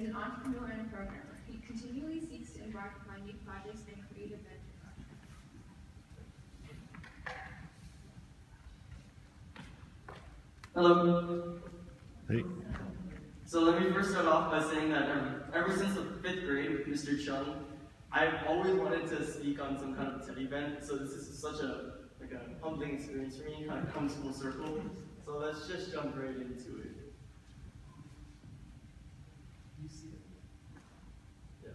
is an entrepreneur and a programmer. He continually seeks to embark upon new projects and creative ventures. Hello. Hey. So let me first start off by saying that ever since the 5th grade with Mr. Chung, I've always wanted to speak on some kind of TED event. So this is such a humbling experience for me. It kind of comes full circle. So let's just jump right into it. You see it? Yeah.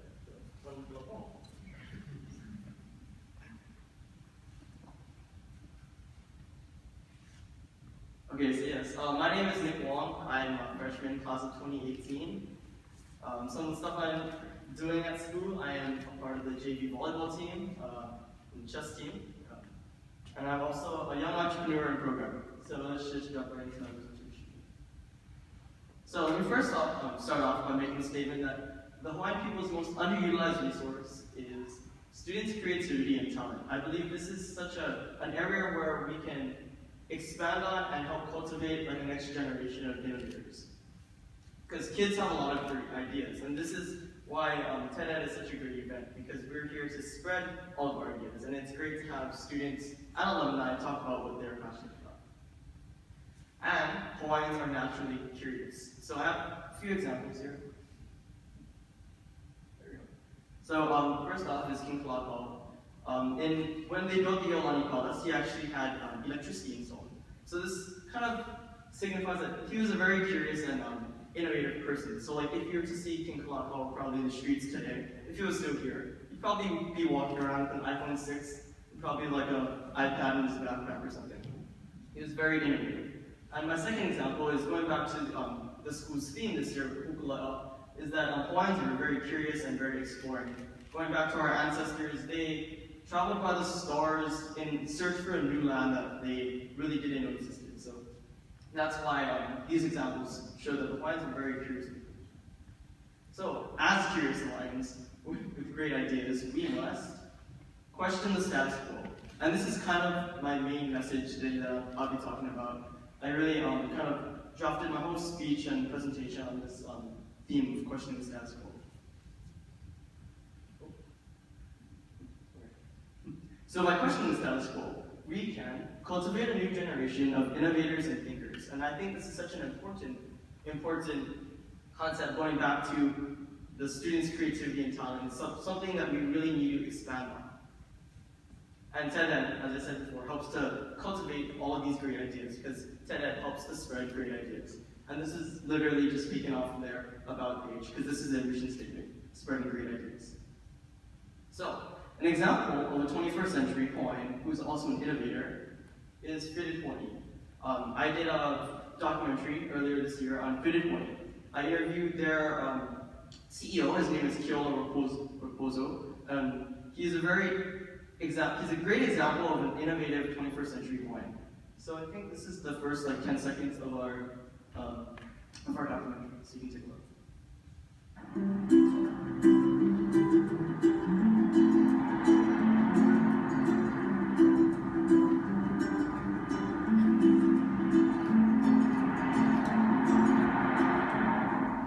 Okay, so yes, my name is Wong. I'm a freshman, class of 2018. Some of the stuff I'm doing at school, I am a part of the JV volleyball team, the chess team, and I'm also a young entrepreneur and programmer. So let's just jump right into my presentation. So let me first start off by making a statement that the Hawaiian people's most underutilized resource is students' creativity and talent. I believe this is such an area where we can expand on and help cultivate the next generation of innovators. Because kids have a lot of great ideas, and this is why TED Ed is such a great event, because we're here to spread all of our ideas, and it's great to have students and alumni talk about what they're passionate about. And Hawaiians are naturally curious. So I have a few examples here. There we go. So first off is King Kalakaua. When they built the Iolani Palace, he actually had electricity installed. So this kind of signifies that he was a very curious and innovative person. So like if you were to see King Kalakaua probably in the streets today, if he was still here, he'd probably be walking around with an iPhone 6, and probably like an iPad in his backpack or something. He was very innovative. And my second example is going back to the school's theme this year, Pukule'a, is that Hawaiians are very curious and very exploring. Going back to our ancestors, they traveled by the stars in search for a new land that they really didn't know existed. So that's why these examples show that the Hawaiians are very curious people. So as curious Hawaiians with great ideas, we must question the status quo. And this is kind of my main message today that I'll be talking about. I really kind of drafted my whole speech and presentation on this theme of questioning the status quo. So by questioning the status quo, we can cultivate a new generation of innovators and thinkers. And I think this is such an important concept going back to the students' creativity and talent. It's something that we really need to expand on. And TED Ed, as I said before, helps to cultivate all of these great ideas, because TED Ed helps to spread great ideas. And this is literally just speaking off of their about page, because this is a mission statement, spreading great ideas. So, an example of a 21st century Hawaiian who's also an innovator is Fitted Hawaii. I did a documentary earlier this year on Fitted Hawaii. I interviewed their CEO, his name is Keola Raposo. He's a great example of an innovative 21st century Hawaiian. So I think this is the first 10 seconds of our documentary, so you can take a look.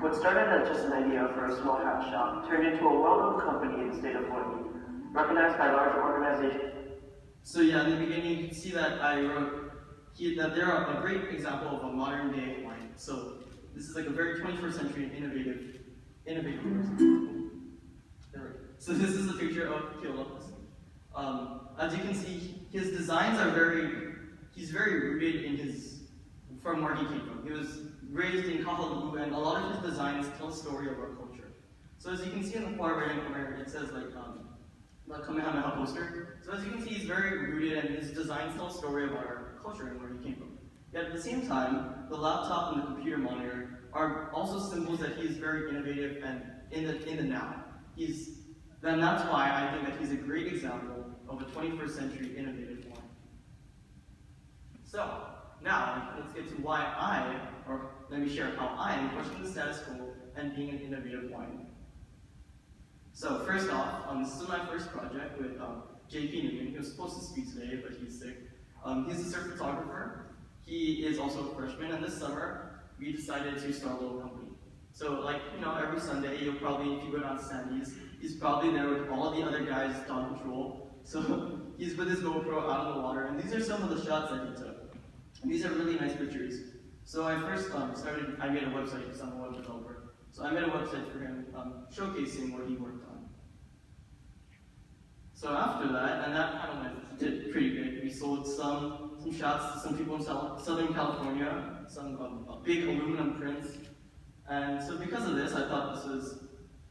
What started as just an idea for a small hat shop turned into a well-known company in the state of Hawaii, recognized by large organizations. So yeah, in the beginning you can see that I wrote that they're a great example of a modern day Hawaiian. So this is like a very 21st century and innovative person. So this is a picture of Keola. As you can see, his designs are he's very rooted in from where he came from. He was raised in Kahului, and a lot of his designs tell a story of our culture. So as you can see in the far right-hand corner, it says the Kamehameha poster. So as you can see, he's very rooted, and his designs tell a story of our culture and where he came from. Yet at the same time, the laptop and the computer monitor are also symbols that he's very innovative and in the now. And that's why I think that he's a great example of a 21st century innovative one. So now let's get to let me share how I am questioning the status quo and being an innovative Hawaiian. So first off, this is my first project with JP Newman. He was supposed to speak today, but he's sick. He's a surf photographer. He is also a freshman, and this summer we decided to start a little company. So like, every Sunday, you'll probably, if you go down to Sandy's, he's probably there with all the other guys on patrol. So he's with his GoPro out in the water, and these are some of the shots that he took. And these are really nice pictures. So I first I made a website because I'm a web developer. So I made a website for him showcasing what he worked on. So after that, and that kind of did pretty good. We sold some shots to some people in Southern California, some big aluminum prints. And so because of this, I thought this was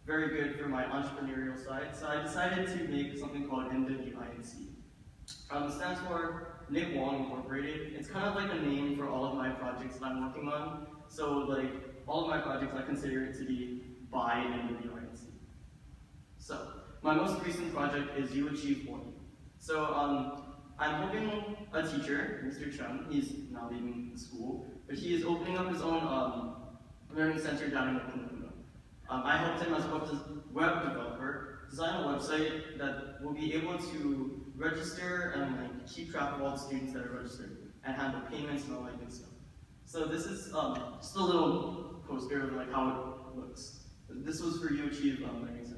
very good for my entrepreneurial side. So I decided to make something called NWINC. It stands for Nick Wong Incorporated. It's kind of like a name for all of my projects that I'm working on. So like all of my projects, I consider it to be by NWINC. So my most recent project is You Achieve 40. So I'm hoping a teacher, Mr. Chung, he's now leaving the school, but he is opening up his own learning center down in Kamehameha. I helped him as a web developer design a website that will be able to register and keep track of all the students that are registered and handle payments and all that good stuff. So this is just a little poster of how it looks. This was for You Achieve Learning Center.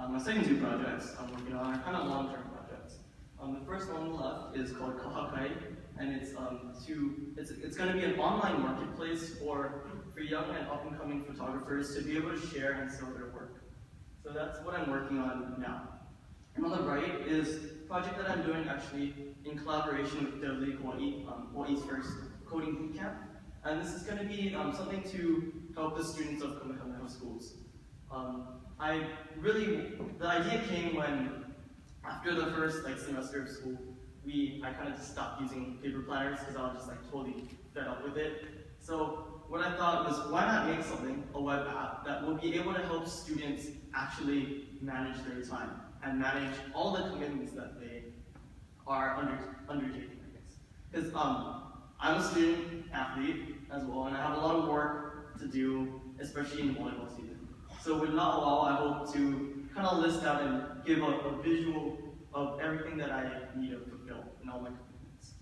My second two projects I'm working on are kind of long-term projects. The first one on the left is called Kahakai, and it's going to be an online marketplace for young and up-and-coming photographers to be able to share and sell their work. So that's what I'm working on now. And on the right is a project that I'm doing actually in collaboration with Hawaii's first coding bootcamp. And this is going to be something to help the students of Kamehameha schools. The idea came when, after the first semester of school, I kind of just stopped using paper planners because I was just totally fed up with it. So what I thought was, why not make a web app that will be able to help students actually manage their time and manage all the commitments that they are undertaking, I guess. Because I'm a student athlete as well, and I have a lot of work to do, especially in volleyball season. So with Not Allow, I hope to kind of list out and give a visual of everything that I need to fulfill in all my commitments.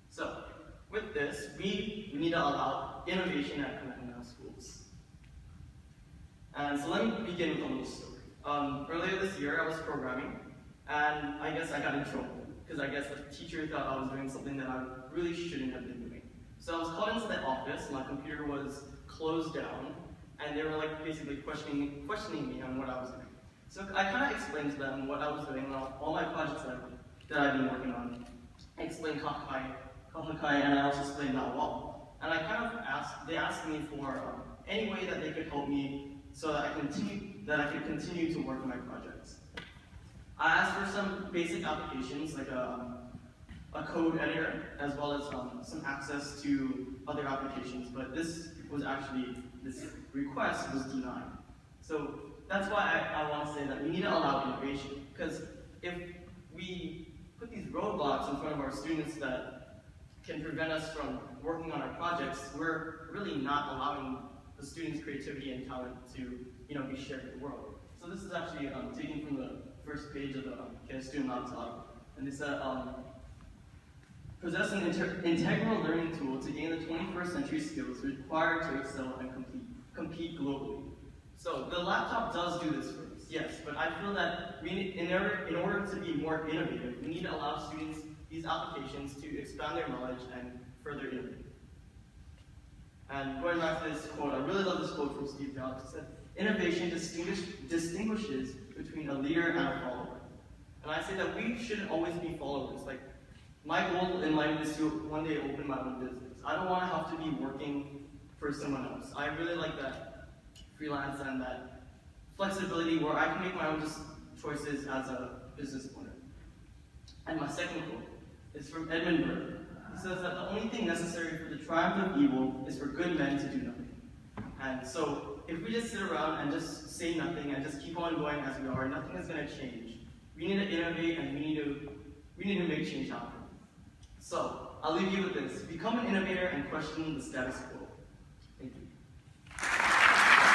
So with this, we need to allow innovation at Kamehameha schools. And so let me begin with a little story. Earlier this year, I was programming, and I guess I got in trouble, because I guess the teacher thought I was doing something that I really shouldn't have been doing. So I was called into the office, my computer was closed down, and they were basically questioning me on what I was doing. So I kind of explained to them what I was doing on all my projects that I've been working on. I explained Kahakai, and I also explained that wall. And they asked me for any way that they could help me so that I could continue to work on my projects. I asked for some basic applications like a code editor, as well as some access to other applications, but this request was denied. So that's why I want to say that we need to allow innovation, because if we put these roadblocks in front of our students that can prevent us from working on our projects, we're really not allowing the students' creativity and talent to be shared with the world. So this is actually taken from the first page of the student laptop, and it said, possess an integral learning tool to gain the 21st century skills required to excel and compete globally. So the laptop does do this for us, yes, but I feel that in order to be more innovative, we need to allow students these applications to expand their knowledge and further innovate. And going back to this quote, I really love this quote from Steve Jobs. It said, "Innovation distinguishes between a leader and a follower." And I say that we shouldn't always be followers. My goal in life is to one day open my own business. I don't want to have to be working for someone else. I really like that freelance and that flexibility where I can make my own choices as a business owner. And my second quote is from Edmund Burke. He says that the only thing necessary for the triumph of evil is for good men to do nothing. And so if we just sit around and just say nothing and just keep on going as we are, nothing is going to change. We need to innovate, and we need to make change happen. So I'll leave you with this. Become an innovator and question the status quo.